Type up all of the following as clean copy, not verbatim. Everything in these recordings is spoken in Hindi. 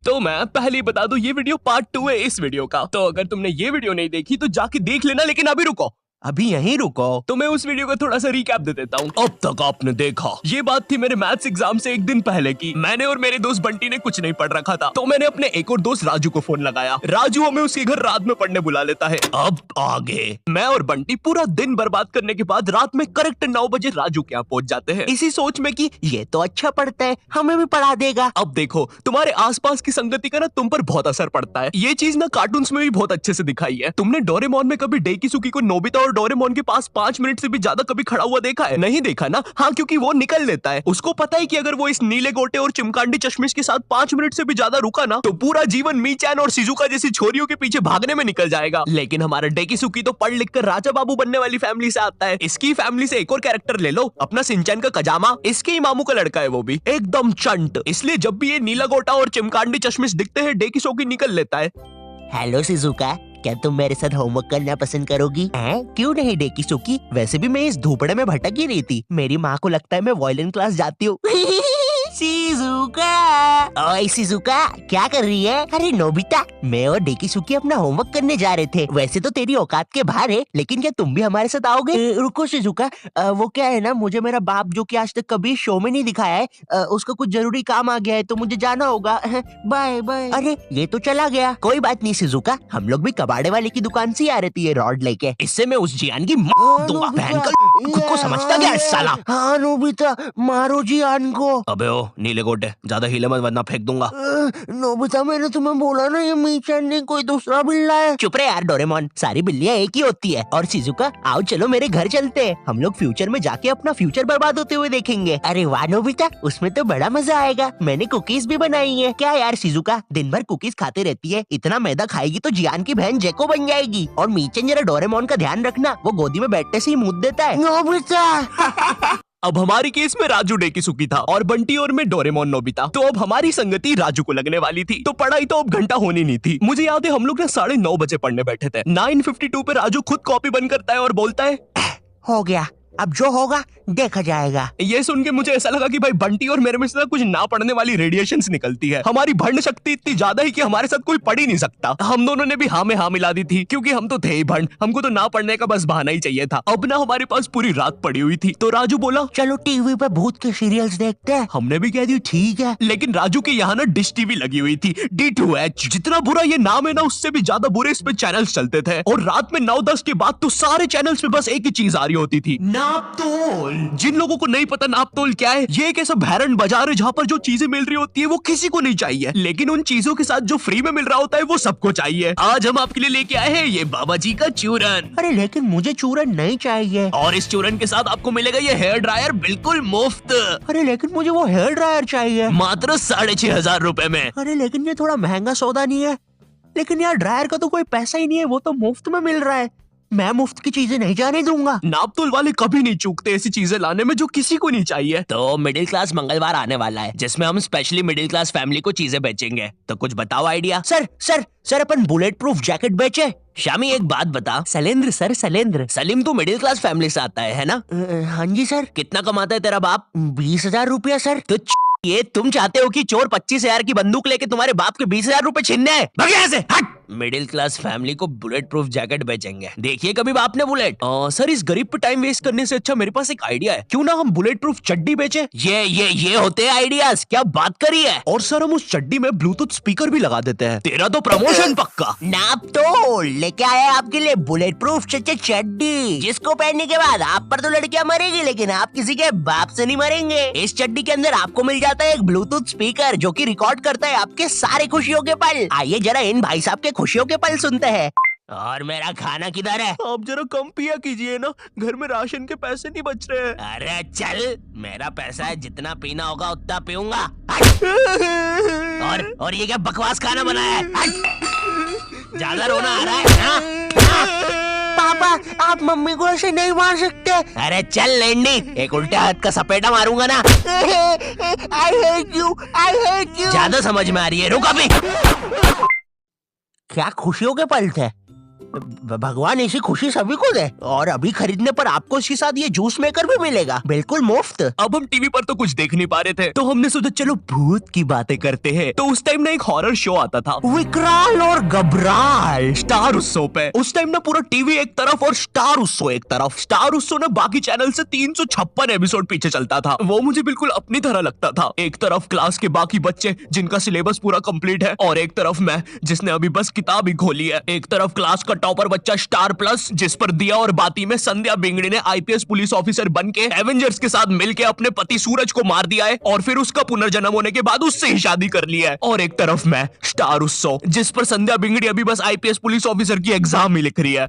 तो मैं पहले ही बता दूं, ये वीडियो पार्ट 2 है इस वीडियो का। तो अगर तुमने ये वीडियो नहीं देखी तो जाके देख लेना, लेकिन अभी रुको, अभी यहीं रुको। तो मैं उस वीडियो का थोड़ा सा रिकैप दे देता हूँ। अब तक आपने देखा, ये बात थी मेरे मैथ्स एग्जाम से एक दिन पहले की। मैंने और मेरे दोस्त बंटी ने कुछ नहीं पढ़ रखा था, तो मैंने अपने एक और दोस्त राजू को फोन लगाया। राजू हमें उसके घर रात में पढ़ने बुला लेता है। अब आगे मैं और बंटी पूरा दिन बर्बाद करने के बाद रात में करेक्ट 9 बजे राजू के यहाँ पहुंच जाते हैं, इसी सोच में कि ये तो अच्छा पढ़ता है, हमें भी पढ़ा देगा। अब देखो, तुम्हारे आसपास की संगति का ना तुम पर बहुत असर पड़ता है। ये चीज ना कार्टून्स में भी बहुत अच्छे से दिखाई है। तुमने डोरेमोन में कभी डेकिसुकी को नोबिता और डोरेमोन के पास 5 मिनट से भी ज्यादा कभी खड़ा हुआ देखा है? नहीं देखा ना? हाँ, क्योंकि वो निकल लेता है। उसको पता है कि अगर वो इस नीले गोटे और चिमकांडी चश्मिश के साथ 5 मिनट से भी ज्यादा रुका ना, तो पूरा जीवन मीचैन और शिजुका जैसी छोरियों के पीछे भागने में निकल जाएगा। लेकिन हमारा डेकिसुकी तो पढ़ लिख कर राजा बाबू बनने वाली फैमिली से आता है। इसकी फैमिली से एक और कैरेक्टर ले लो, अपना सिंचैन का कजामा, इसके ही मामू का लड़का है, वो भी एकदम चंट। इसलिए जब भी ये नीला गोटा और चिमकांडी चश्मिश दिखते हैं, डेकिसुकी निकल लेता है। हेलो शिजुका, क्या तुम मेरे साथ होमवर्क करना पसंद करोगी? क्यों नहीं डेकिसुकी, वैसे भी मैं इस धूपड़े में भटक ही रही थी। मेरी माँ को लगता है मैं वायलिन क्लास जाती हूँ। शिजुका, ओए शिजुका, क्या कर रही है? अरे नोबिता, मैं और डेकिसुकी अपना होमवर्क करने जा रहे थे। वैसे तो तेरी औकात के बाहर है, लेकिन क्या तुम भी हमारे साथ आओगे? रुको शिजुका, वो क्या है ना, मुझे मेरा बाप जो कि आज तक कभी शो में नहीं दिखाया है, उसका कुछ जरूरी काम आ गया है, तो मुझे जाना होगा। Bye bye. अरे ये तो चला गया। कोई बात नहीं शिजुका, हम लोग भी कबाड़े वाले की दुकान से आ रहे थे ये रॉड लेके। इससे मैं उस जियान की दूंगा। खुद को समझता क्या है साला? हाँ नोबिता, मारो जियान को। अबे ओ नीले गोटे, ज्यादा हिले मत वरना फेंक दूंगा। नोबिता, मैंने तुम्हें बोला ना, ये मीचैन नहीं कोई दूसरा बिल्ला है। चुप रहे यार डोरेमोन, सारी बिल्लियां एक ही होती है। और शिजुका, आओ चलो मेरे घर चलते हैं, हम लोग फ्यूचर में जाके अपना फ्यूचर बर्बाद होते हुए देखेंगे। अरे वाह नोबिता, उसमें तो बड़ा मजा आएगा। मैंने कुकीज भी बनाई है। क्या यार शिजुका, दिन भर कुकीज खाते रहती है, इतना मैदा खाएगी तो जियान की बहन जेको बन जाएगी। और मीचैन जरा डोरेमोन का ध्यान रखना, वो गोदी में बैठने से ही मुंह देता है। नोबिता। अब हमारी केस में राजू डेकिसुकी था और बंटी और मैं डोरेमोन नोबिता। तो अब हमारी संगति राजू को लगने वाली थी, तो पढ़ाई तो अब घंटा होनी नहीं थी। मुझे याद है हम लोग ना 9:30 बजे पढ़ने बैठे थे। 9:52 पे राजू खुद कॉपी बंद करता है और बोलता है, हो गया, अब जो होगा देखा जाएगा। ये सुन के मुझे ऐसा लगा कि भाई बंटी और मेरे में से कुछ ना पढ़ने वाली रेडिएशंस निकलती है। हमारी भंड शक्ति इतनी ज्यादा है कि हमारे साथ कोई पढ़ ही नहीं सकता। हम दोनों ने भी हाँ में हाँ मिला दी थी, क्योंकि हम तो थे ही भंड, हमको तो ना पढ़ने का बस बहाना ही चाहिए था। अब ना हमारे पास पूरी रात पड़ी हुई थी, तो राजू बोला चलो टीवी पे भूत के सीरियल्स देखते हैं। हमने भी कह दी ठीक है, लेकिन राजू के यहाँ ना डिश टीवी लगी हुई थी, D2H। जितना बुरा ये नाम है ना, उससे भी ज्यादा बुरे इस पे चैनल्स चलते थे। और रात में 9-10 के बाद तो सारे चैनल्स पे बस एक ही चीज आ रही होती थी, नापतोल। जिन लोगों को नहीं पता नापतोल क्या है, ये एक ऐसा भैरन बाजार है जहाँ पर जो चीजें मिल रही होती है वो किसी को नहीं चाहिए, लेकिन उन चीजों के साथ जो फ्री में मिल रहा होता है वो सबको चाहिए। आज हम आपके लिए लेके आए हैं ये बाबा जी का चूरन। अरे लेकिन मुझे चूरन नहीं चाहिए। और इस चूरन के साथ आपको मिलेगा ये हेयर ड्रायर बिल्कुल मुफ्त। अरे लेकिन मुझे वो हेयर ड्रायर चाहिए, मात्र 6,500 रुपए में। अरे लेकिन ये थोड़ा महंगा सौदा नहीं है? लेकिन यार ड्रायर का तो कोई पैसा ही नहीं है, वो तो मुफ्त में मिल रहा है। मैं मुफ्त की चीजें नहीं जाने दूंगा। नापतोल वाले कभी नहीं चूकते ऐसी चीजें लाने में जो किसी को नहीं चाहिए। तो मिडिल क्लास मंगलवार आने वाला है, जिसमें हम स्पेशली मिडिल क्लास फैमिली को चीजें बेचेंगे। तो कुछ बताओ आइडिया। सर अपन बुलेट प्रूफ जैकेट बेचे। शामी एक बात बता। सलेंद्र सर, सलेंद्र। सलीम तू मिडिल क्लास फैमिली से आता है ना? हाँ जी सर। कितना कमाता है तेरा बाप? 20,000 रुपया सर। तो ये तुम चाहते हो कि चोर 25,000 की बंदूक लेके तुम्हारे बाप के 20,000 रुपए छीनने हैं? भाग यहाँ से, हट। मिडिल क्लास फैमिली को बुलेट प्रूफ जैकेट बेचेंगे। देखिए कभी बाप ने बुलेट। सर इस गरीब पे टाइम वेस्ट करने से अच्छा मेरे पास एक आइडिया है, क्यों ना हम बुलेट प्रूफ चड्डी बेचे? ये होते हैं आइडियाज, क्या बात करी है। और सर हम उस चड्डी में ब्लूटूथ स्पीकर भी लगा देते हैं। तेरा तो प्रमोशन पक्का। नापतोल लेके आया आपके लिए बुलेट प्रूफ चड्डी, जिसको पहनने के बाद आप पर तो लड़कियां मरेगी, लेकिन आप किसी के बाप से नहीं मरेंगे। इस चड्डी के अंदर आपको मिल जाता है एक ब्लूटूथ स्पीकर, जो कि रिकॉर्ड करता है आपके सारे खुशियों के पल। आइए जरा इन भाई साहब के खुशियों के पल सुनते हैं। और मेरा खाना किधर है? आप जरा कम पिया कीजिए ना, घर में राशन के पैसे नहीं बच रहे हैं। अरे चल, मेरा पैसा है, जितना पीना होगा उतना पीऊंगा। और ये क्या बकवास खाना बनाया है? ज्यादा रोना आ रहा है? हाँ? पापा आप मम्मी को ऐसे नहीं मार सकते। अरे चल लेंडी, एक उल्टे हाथ का सपेटा मारूंगा ना। I hate you, I hate you। ज्यादा समझ में आ रही है, रुक अभी। क्या खुशियों के पल थे। भगवान ऐसी खुशी सभी को दे। और अभी खरीदने पर आपको इसके साथ ये जूस मेकर भी मिलेगा, बिल्कुल मुफ्त। अब हम टीवी पर तो कुछ देख नहीं पा रहे थे, तो हमने सोचा चलो भूत की बातें करते हैं। तो उस टाइम ना एक हॉरर शो आता था, विकराल और घबराल, स्टार उत्सव पे। उस टाइम ना पूरा टीवी एक तरफ और स्टार उत्सव एक तरफ। स्टार उत्सव ना बाकी चैनल से 356 एपिसोड पीछे चलता था। वो मुझे बिल्कुल अपनी तरह लगता था। एक तरफ क्लास के बाकी बच्चे जिनका सिलेबस पूरा कंप्लीट है, और एक तरफ मैं जिसने अभी बस किताब ही खोली है। एक तरफ क्लास का टॉपर बच्चा स्टार प्लस, जिस पर दिया और बाती में संध्या बिंगड़ी ने आईपीएस पुलिस ऑफिसर बन के एवेंजर्स के साथ मिलकर अपने पति सूरज को मार दिया है, और फिर उसका पुनर्जन्म होने के बाद उससे ही शादी कर लिया है। और एक तरफ मैं स्टार उत्सव, जिस पर संध्या बिंगड़ी अभी बस आईपीएस पुलिस ऑफिसर की एग्जाम ही लिख रही है।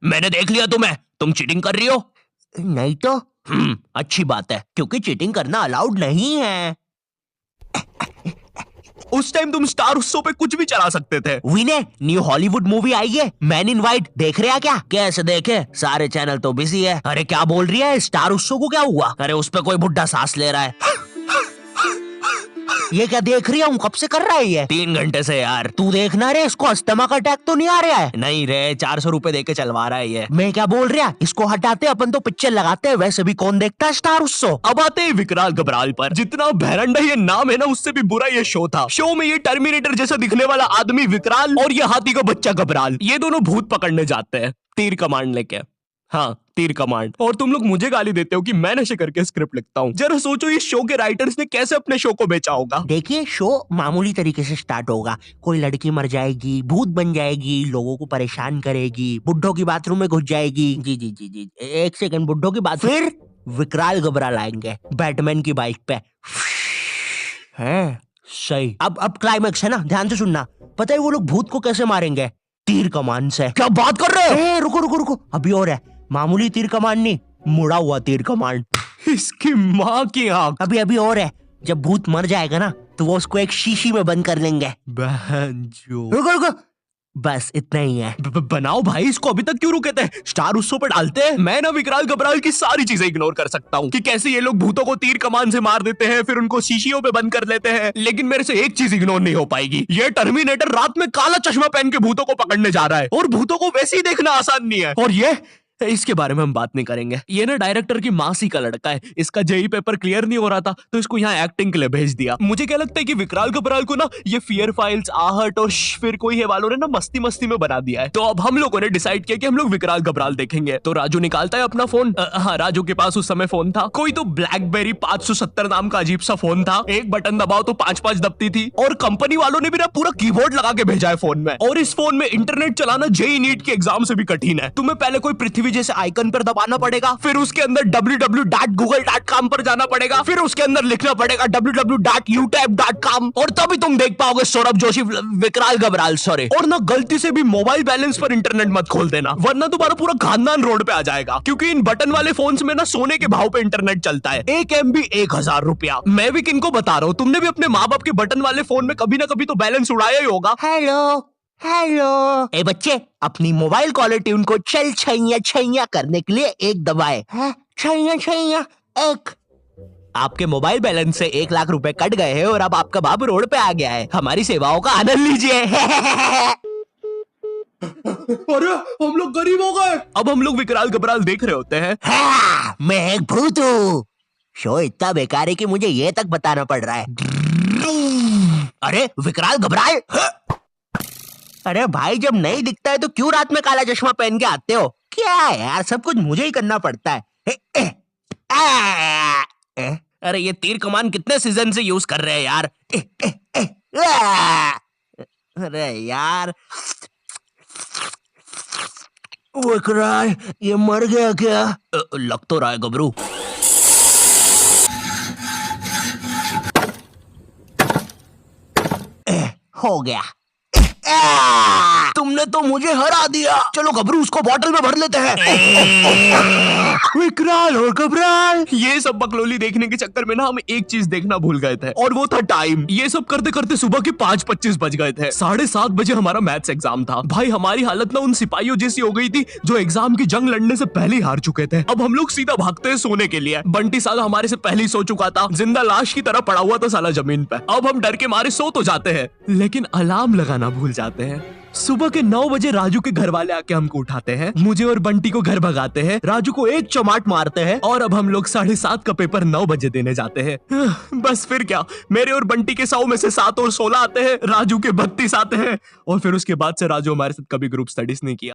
मैंने देख लिया तुम्हें, तुम चीटिंग कर रही हो। नहीं तो अच्छी बात है, क्योंकि चीटिंग करना अलाउड नहीं है। उस टाइम तुम स्टार उत्सव पे कुछ भी चला सकते थे। विनय, न्यू हॉलीवुड मूवी आई है मैन इन व्हाइट, देख रहे हैं क्या? कैसे देखे, सारे चैनल तो बिजी है। अरे क्या बोल रही है, स्टार उत्सव को क्या हुआ? अरे उस पे कोई बुड्ढा सांस ले रहा है। ये क्या देख रही हूँ, कब से कर रहा है ये? 3 घंटे से यार। तू देखना रे, इसको अस्थमा का अटैक तो नहीं आ रहा है? नहीं रे, 400 रुपए दे के चलवा रहा है ये। मैं क्या बोल रहा, इसको हटाते अपन तो पिक्चर लगाते हैं। वैसे भी कौन देखता है स्टार उत्सव। अब आते हैं विकराल घबराल पर। जितना भैरंडा ये नाम है ना, उससे भी बुरा ये शो था। शो में ये टर्मिनेटर जैसा दिखने वाला आदमी विकराल और ये हाथी का बच्चा घबराल, ये दोनों भूत पकड़ने जाते हैं तीर कमांड लेके। हाँ, तीर कमांड। और तुम लोग मुझे गाली देते हो कि मैं नशे करके स्क्रिप्ट लिखता हूँ। जरा सोचो इस शो के राइटर्स ने कैसे अपने शो को बेचा होगा। देखिए, शो मामूली तरीके से स्टार्ट होगा। कोई लड़की मर जाएगी, भूत बन जाएगी, लोगों को परेशान करेगी, बुड्ढों की बाथरूम में घुस जाएगी। जी जी जी जी, एक सेकंड, बुड्ढों की बात। फिर विकराल घबराल आएंगे बैटमैन की बाइक पे। हैं, सही। अब क्लाइमेक्स है ना, ध्यान से सुनना। पता है वो लोग भूत को कैसे मारेंगे? तीर कमान से। क्या बात कर रहे हो? रुको रुको रुको, अभी और है। मामूली तीर कमान नहीं, मुड़ा हुआ तीर कमान। इसकी माँ की आंख। अभी और है। जब भूत मर जाएगा ना, तो वो उसको एक शीशी में बंद कर लेंगे। बहनचोद। रुको, बस इतना ही है। बनाओ भाई, इसको अभी तक क्यों रुके थे? स्टार उत्सव पे डालते हैं। मैं ना विकराल घबराल की सारी चीजें इग्नोर कर सकता हूँ कि कैसे ये लोग भूतों को तीर कमान से मार देते हैं, फिर उनको शीशियों पे बंद कर लेते हैं। लेकिन मेरे से एक चीज इग्नोर नहीं हो पाएगी, ये टर्मिनेटर रात में काला चश्मा पहन के भूतों को पकड़ने जा रहा है, और भूतों को वैसे ही देखना आसान नहीं है। और ये इसके बारे में हम बात नहीं करेंगे। ये ना डायरेक्टर की मासी का लड़का है। इसका जेई पेपर क्लियर नहीं हो रहा था, तो इसको यहाँ एक्टिंग के लिए भेज दिया। मुझे क्या लगता है कि विकराल घबराल को ना ये फियर फाइल्स, आहट और फिर कोई है वालों ने ना मस्ती मस्ती में बना दिया है। तो अब हम लोगों ने डिसाइड किया कि हम लोग विकराल घबराल देखेंगे। तो राजू निकालता है अपना फोन। हाँ, राजू के पास उस समय फोन था, कोई तो ब्लैकबेरी 570 नाम का अजीब सा फोन था। एक बटन दबाओ तो 5-5 दबती थी, और कंपनी वालों ने भी ना पूरा कीबोर्ड लगा के भेजा है फोन में। और इस फोन में इंटरनेट चलाना जेई नीट के एग्जाम से भी कठिन है। तुम्हें पहले कोई पृथ्वी जैसे आइकन पर दबाना पड़ेगा, फिर उसके अंदर www.google.com पर जाना पड़ेगा, फिर उसके अंदर लिखना पड़ेगा www.utap.com, और तभी तुम देख पाओगे सौरभ जोशी विकराल घबराल। सॉरी, और ना गलती से भी मोबाइल बैलेंस पर इंटरनेट मत खोल देना, वरना तुम्हारा पूरा खानदान रोड पे आ जाएगा। क्योंकि इन बटन वाले फोन्स में ना सोने के भाव पे इंटरनेट चलता है। 1 MB 1000 रुपया। मैं भी किनको बता रहा हूँ, तुमने भी अपने माँ बाप के बटन वाले फोन में कभी ना कभी तो बैलेंस उड़ाया ही होगा। हेलो ए बच्चे, अपनी मोबाइल कॉलर ट्यून को चल छैया छैया करने के लिए एक दबाए। छैया छैया एक। आपके मोबाइल बैलेंस से 1 लाख रुपए कट गए हैं, और अब आपका बाप रोड पे आ गया है। हमारी सेवाओं का आनंद लीजिए। अरे हम लोग गरीब हो गए। अब हम लोग विकराल घबराल देख रहे होते हैं। मैं एक भूत हूँ। शो इतना बेकार है कि मुझे ये तक बताना पड़ रहा है। अरे विकराल घबराल, अरे भाई, जब नहीं दिखता है तो क्यों रात में काला चश्मा पहन के आते हो? क्या यार, सब कुछ मुझे ही करना पड़ता है। अरे ये तीर कमान कितने सीजन से यूज कर रहे हैं यार। अरे यार, विकराल ये मर गया क्या? लग तो रहा है गबरू। हो गया। तुमने तो मुझे हरा दिया। चलो गबरू, उसको बॉटल में भर लेते हैं। विकराल और घबराल। ये सब बकलोली देखने के चक्कर में ना हम एक चीज देखना भूल गए थे, और वो था टाइम। ये सब करते करते सुबह के 5:25 बज गए थे। 7:30 बजे हमारा मैथ्स एग्जाम था। भाई हमारी हालत ना उन सिपाहियों जैसी हो गई थी जो एग्जाम की जंग लड़ने से पहले ही हार चुके थे। अब हम लोग सीधा भागते हैं सोने के लिए। बंटी साला हमारे से पहले ही सो चुका था, जिंदा लाश की तरह पड़ा हुआ था साला जमीन पे। अब हम डर के मारे सो तो जाते हैं, लेकिन अलार्म लगाना भूल जाते हैं। सुबह के 9 बजे राजू के घर वाले आके हमको उठाते हैं, मुझे और बंटी को घर भगाते हैं, राजू को एक चमाट मारते हैं, और अब हम लोग 7:30 का पेपर 9 बजे देने जाते हैं। बस फिर क्या, मेरे और बंटी के 100 में से 7 और 16 आते हैं, राजू के 32 आते हैं, और फिर उसके बाद से राजू हमारे साथ कभी ग्रुप स्टडीज नहीं किया।